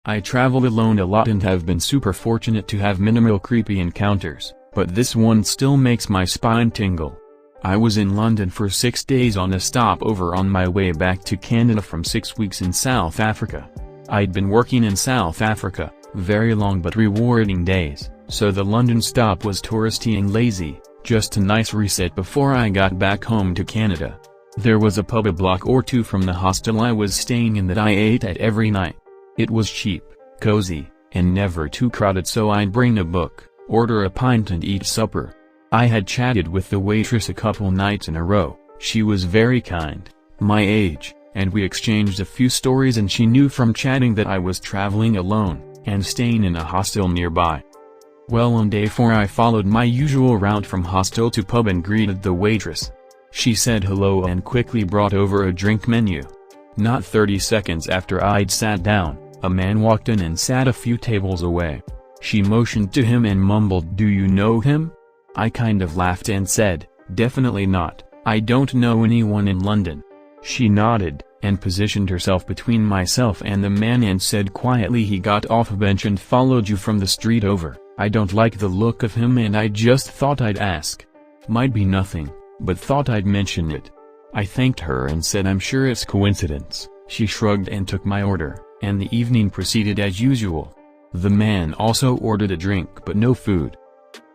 I travel alone a lot and have been super fortunate to have minimal creepy encounters, but this one still makes my spine tingle. I was in London for 6 days on a stopover on my way back to Canada from 6 weeks in South Africa. I'd been working in South Africa, very long but rewarding days, so the London stop was touristy and lazy, just a nice reset before I got back home to Canada. There was a pub a block or two from the hostel I was staying in that I ate at every night. It was cheap, cozy, and never too crowded, so I'd bring a book, order a pint and eat supper. I had chatted with the waitress a couple nights in a row. She was very kind, my age, and we exchanged a few stories, and she knew from chatting that I was traveling alone, and staying in a hostel nearby. Well, on day 4 I followed my usual route from hostel to pub and greeted the waitress. She said hello and quickly brought over a drink menu. Not 30 seconds after I'd sat down, a man walked in and sat a few tables away. She motioned to him and mumbled, "Do you know him?" I kind of laughed and said, "Definitely not, I don't know anyone in London." She nodded, and positioned herself between myself and the man and said quietly, "He got off a bench and followed you from the street over. I don't like the look of him and I just thought I'd ask. Might be nothing, but thought I'd mention it." I thanked her and said I'm sure it's coincidence. She shrugged and took my order, and the evening proceeded as usual. The man also ordered a drink but no food.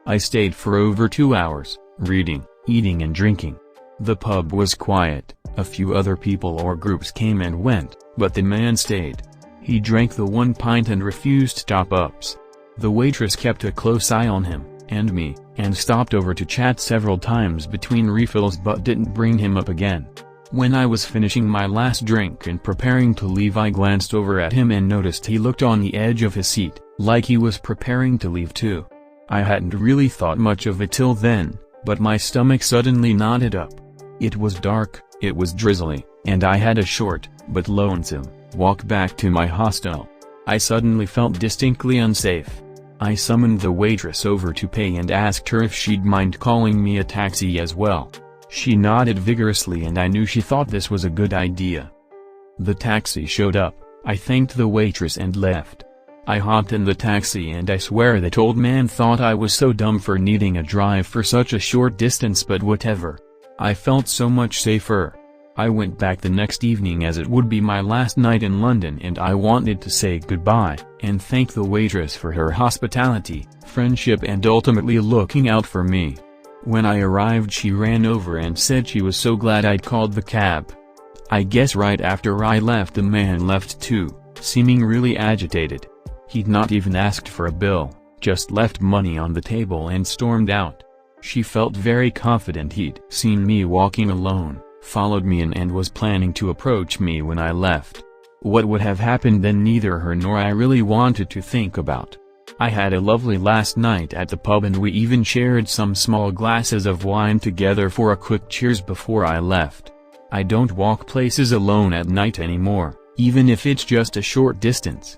I stayed for over 2 hours, reading, eating and drinking. The pub was quiet, a few other people or groups came and went, but the man stayed. He drank the 1 pint and refused top-ups. The waitress kept a close eye on him, and me, and stopped over to chat several times between refills but didn't bring him up again. When I was finishing my last drink and preparing to leave, I glanced over at him and noticed he looked on the edge of his seat, like he was preparing to leave too. I hadn't really thought much of it till then, but my stomach suddenly knotted up. It was dark, it was drizzly, and I had a short, but lonesome, walk back to my hostel. I suddenly felt distinctly unsafe. I summoned the waitress over to pay and asked her if she'd mind calling me a taxi as well. She nodded vigorously and I knew she thought this was a good idea. The taxi showed up, I thanked the waitress and left. I hopped in the taxi and I swear that old man thought I was so dumb for needing a drive for such a short distance, but whatever. I felt so much safer. I went back the next evening as it would be my last night in London and I wanted to say goodbye, and thank the waitress for her hospitality, friendship and ultimately looking out for me. When I arrived she ran over and said she was so glad I'd called the cab. I guess right after I left the man left too, seeming really agitated. He'd not even asked for a bill, just left money on the table and stormed out. She felt very confident he'd seen me walking alone, followed me in and was planning to approach me when I left. What would have happened then neither her nor I really wanted to think about. I had a lovely last night at the pub and we even shared some small glasses of wine together for a quick cheers before I left. I don't walk places alone at night anymore, even if it's just a short distance.